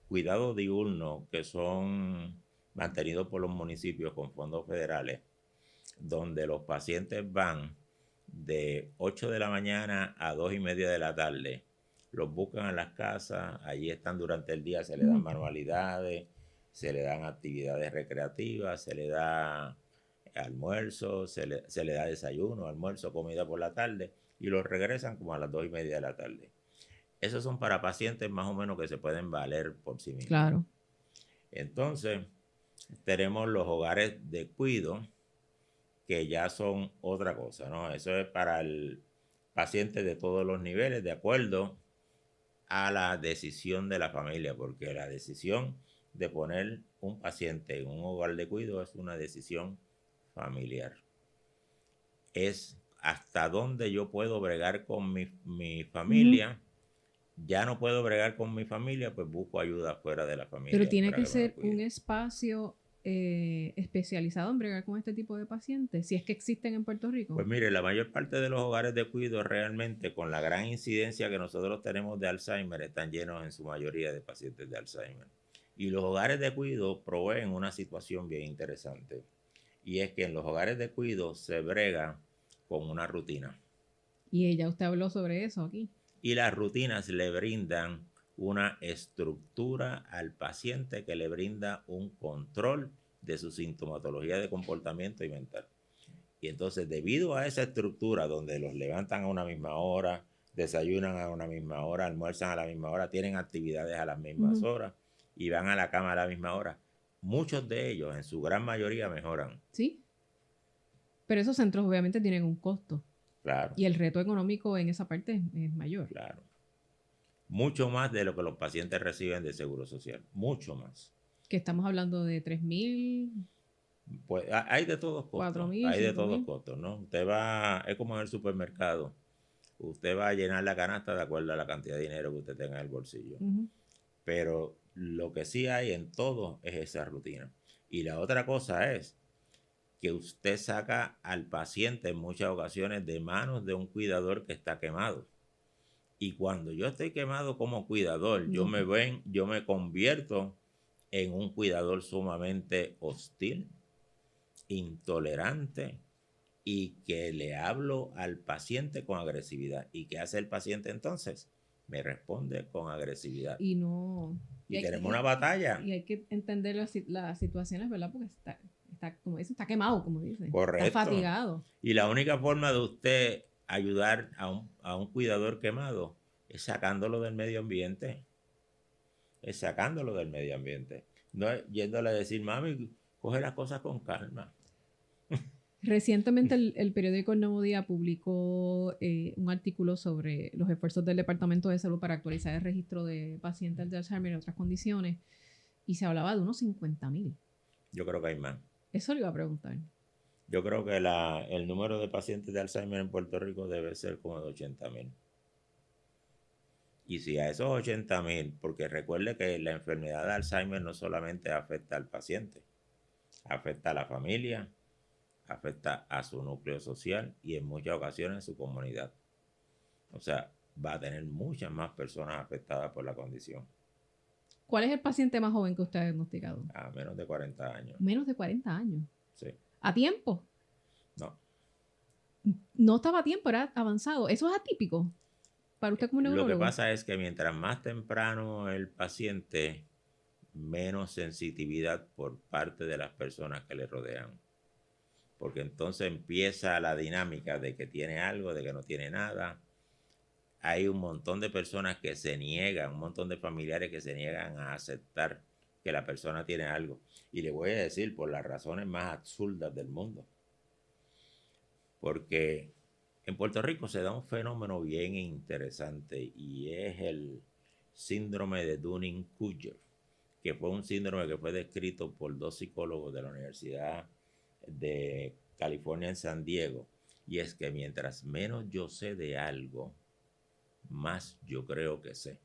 cuidado diurno que son mantenidos por los municipios con fondos federales, donde los pacientes van de 8 de la mañana a 2:30 de la tarde. Los buscan en las casas, allí están durante el día, se les dan Ujú. manualidades, se le dan actividades recreativas, se le da almuerzo, se le da desayuno, almuerzo, comida por la tarde y los regresan como a las 2:30 de la tarde. Esos son para pacientes más o menos que se pueden valer por sí mismos. Claro. Entonces, tenemos los hogares de cuido, que ya son otra cosa, ¿no? Eso es para el paciente de todos los niveles, de acuerdo a la decisión de la familia, porque la decisión de poner un paciente en un hogar de cuido es una decisión familiar. Es hasta dónde yo puedo bregar con mi familia. Ya no puedo bregar con mi familia, pues busco ayuda fuera de la familia. Pero tiene para que me lo ser cuiden. un espacio especializado en bregar con este tipo de pacientes, si es que existen en Puerto Rico. Pues mire, la mayor parte de los hogares de cuido realmente, con la gran incidencia que nosotros tenemos de Alzheimer, están llenos en su mayoría de pacientes de Alzheimer. Y los hogares de cuido proveen una situación bien interesante. Y es que en los hogares de cuido se brega con una rutina. Y ya usted habló sobre eso aquí. Y las rutinas le brindan una estructura al paciente que le brinda un control de su sintomatología de comportamiento y mental. Y entonces, debido a esa estructura donde los levantan a una misma hora, desayunan a una misma hora, almuerzan a la misma hora, tienen actividades a las mismas horas y van a la cama a la misma hora, muchos de ellos, en su gran mayoría, mejoran. Sí. Pero esos centros obviamente tienen un costo. Claro. Y el reto económico en esa parte es mayor. Claro. Mucho más de lo que los pacientes reciben de Seguro Social. Mucho más. Que estamos hablando de 3,000. Pues hay de todos costos. 4,000, Hay de 5,000. todos costos, ¿no? Usted va, es como en el supermercado. Usted va a llenar la canasta de acuerdo a la cantidad de dinero que usted tenga en el bolsillo. Pero lo que sí hay en todo es esa rutina. Y la otra cosa es que usted saca al paciente en muchas ocasiones de manos de un cuidador que está quemado. Y cuando yo estoy quemado como cuidador, yo me convierto en un cuidador sumamente hostil, intolerante y que le hablo al paciente con agresividad. ¿Y qué hace el paciente entonces? Me responde con agresividad. Y no. Y tenemos una batalla. Y hay que entender las situaciones, ¿verdad? Porque está, como dicen, está quemado, como dicen. Correcto. Está fatigado. Y la única forma de usted ayudar a un cuidador quemado es sacándolo del medio ambiente. Es sacándolo del medio ambiente. No es yéndole a decir, mami, coge las cosas con calma. Recientemente el periódico El Nuevo Día publicó un artículo sobre los esfuerzos del Departamento de Salud para actualizar el registro de pacientes de Alzheimer y otras condiciones y se hablaba de unos 50,000. Yo creo que hay más. Eso le iba a preguntar. Yo creo que el número de pacientes de Alzheimer en Puerto Rico debe ser como de 80,000. Y si a esos 80,000, porque recuerde que la enfermedad de Alzheimer no solamente afecta al paciente, afecta a la familia, afecta a su núcleo social y en muchas ocasiones a su comunidad. O sea, va a tener muchas más personas afectadas por la condición. ¿Cuál es el paciente más joven que usted ha diagnosticado? A menos de 40 años. Menos de 40 años. Sí. ¿A tiempo? No. No estaba a tiempo, era avanzado. ¿Eso es atípico para usted como neurólogo? Lo que pasa es que mientras más temprano el paciente, menos sensitividad por parte de las personas que le rodean. Porque entonces empieza la dinámica de que tiene algo, de que no tiene nada. Hay un montón de personas que se niegan, un montón de familiares que se niegan a aceptar que la persona tiene algo. Y le voy a decir por las razones más absurdas del mundo. Porque en Puerto Rico se da un fenómeno bien interesante y es el síndrome de Dunning-Kruger, que fue un síndrome que fue descrito por dos psicólogos de la Universidad de California en San Diego. Y es que mientras menos yo sé de algo, más yo creo que sé.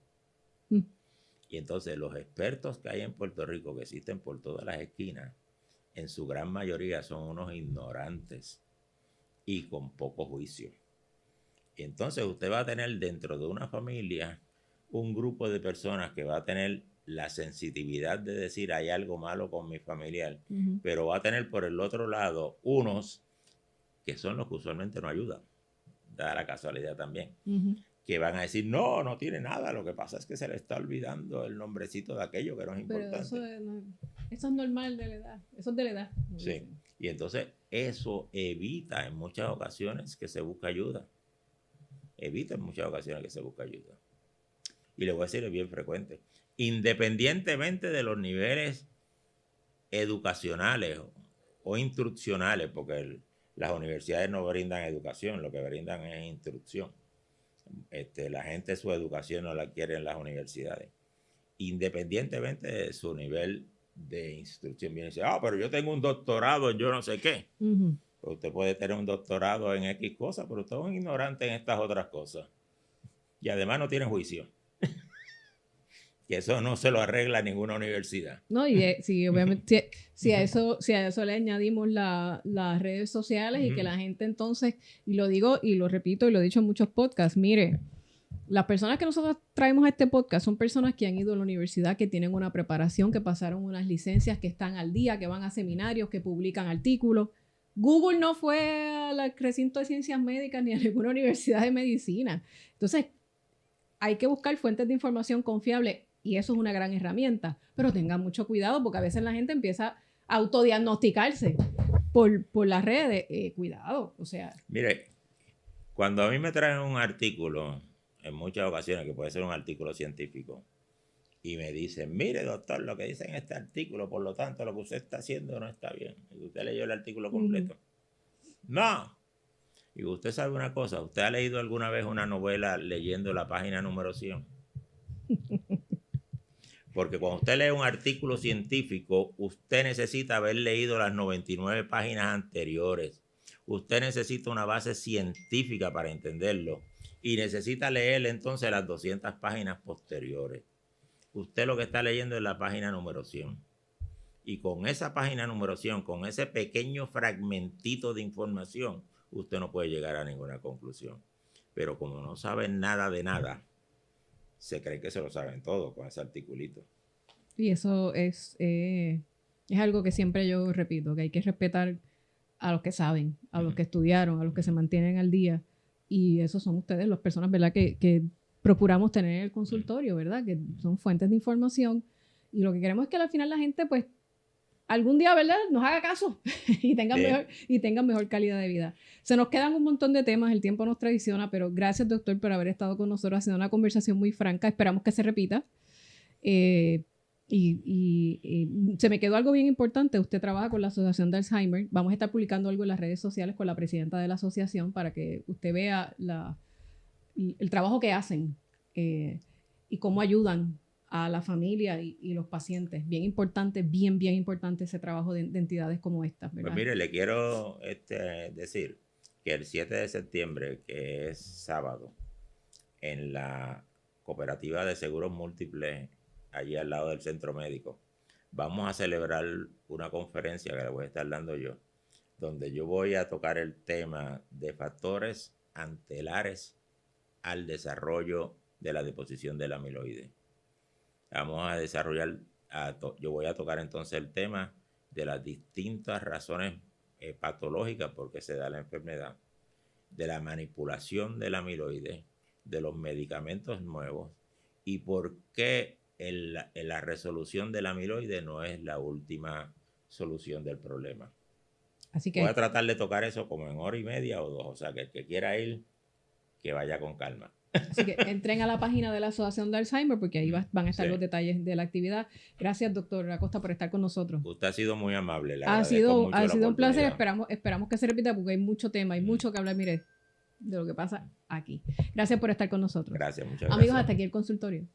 Y entonces los expertos que hay en Puerto Rico, que existen por todas las esquinas, en su gran mayoría son unos ignorantes y con poco juicio. Y entonces usted va a tener dentro de una familia un grupo de personas que va a tener la sensitividad de decir hay algo malo con mi familiar, pero va a tener por el otro lado unos que son los que usualmente no ayudan, da la casualidad también, que van a decir, no, no tiene nada, lo que pasa es que se le está olvidando el nombrecito de aquello que no es importante. Pero eso es normal de la edad, eso es de la edad. Sí, dicen. Y entonces eso evita en muchas ocasiones que se busque ayuda. Evita en muchas ocasiones que se busque ayuda. Y le voy a decir, es bien frecuente. Independientemente de los niveles educacionales o instruccionales, porque las universidades no brindan educación, lo que brindan es instrucción. La gente su educación no la adquiere en las universidades. Independientemente de su nivel de instrucción, viene y dice, pero yo tengo un doctorado en yo no sé qué. Usted puede tener un doctorado en X cosas, pero usted es un ignorante en estas otras cosas. Y además no tiene juicio. Que eso no se lo arregla ninguna universidad. No, y sí, obviamente, si a eso le añadimos las redes sociales y que la gente entonces, y lo digo y lo repito y lo he dicho en muchos podcasts, mire, las personas que nosotros traemos a este podcast son personas que han ido a la universidad, que tienen una preparación, que pasaron unas licencias, que están al día, que van a seminarios, que publican artículos. Google no fue al recinto de ciencias médicas ni a ninguna universidad de medicina. Entonces, hay que buscar fuentes de información confiables. Y eso es una gran herramienta, pero tengan mucho cuidado porque a veces la gente empieza a autodiagnosticarse por las redes. Cuidado, o sea. Mire, cuando a mí me traen un artículo, en muchas ocasiones, que puede ser un artículo científico, y me dicen, mire doctor, lo que dice en este artículo, por lo tanto, lo que usted está haciendo no está bien. Y usted leyó el artículo completo. No. Y usted sabe una cosa, ¿usted ha leído alguna vez una novela leyendo la página número 100? Porque cuando usted lee un artículo científico, usted necesita haber leído las 99 páginas anteriores. Usted necesita una base científica para entenderlo. Y necesita leer entonces las 200 páginas posteriores. Usted lo que está leyendo es la página número 100. Y con esa página número 100, con ese pequeño fragmentito de información, usted no puede llegar a ninguna conclusión. Pero como no sabe nada de nada, se cree que se lo saben todo con ese articulito. Y eso es algo que siempre yo repito, que hay que respetar a los que saben, a los que estudiaron, a los que se mantienen al día. Y esos son ustedes, las personas, ¿verdad?, que procuramos tener en el consultorio, ¿verdad?, que son fuentes de información. Y lo que queremos es que al final la gente, pues, algún día, ¿verdad?, nos haga caso y tengan mejor calidad de vida. Se nos quedan un montón de temas, el tiempo nos traiciona, pero gracias, doctor, por haber estado con nosotros. Ha sido una conversación muy franca, esperamos que se repita. Y se me quedó algo bien importante. Usted trabaja con la Asociación de Alzheimer. Vamos a estar publicando algo en las redes sociales con la presidenta de la asociación para que usted vea el trabajo que hacen y cómo ayudan a la familia y los pacientes. Bien importante, bien importante ese trabajo de entidades como esta, ¿verdad? Pues mire, le quiero decir que el 7 de septiembre, que es sábado, en la Cooperativa de Seguros Múltiples, allí al lado del Centro Médico, vamos a celebrar una conferencia que le voy a estar dando yo, donde yo voy a tocar el tema de factores antelares al desarrollo de la deposición del amiloide. Vamos a desarrollar, yo voy a tocar entonces el tema de las distintas razones patológicas por qué se da la enfermedad, de la manipulación del amiloide, de los medicamentos nuevos y por qué la resolución del amiloide no es la última solución del problema. Así que voy a tratar de tocar eso como en 1 o 2 horas, o sea que el que quiera ir, que vaya con calma. Así que entren a la página de la Asociación de Alzheimer porque ahí van a estar los detalles de la actividad. Gracias, doctor Acosta, por estar con nosotros. Usted ha sido muy amable. Ha sido un placer. Esperamos que se repita porque hay mucho tema, hay mucho que hablar, mire, de lo que pasa aquí. Gracias por estar con nosotros. Gracias, muchas gracias. Amigos, hasta aquí el consultorio.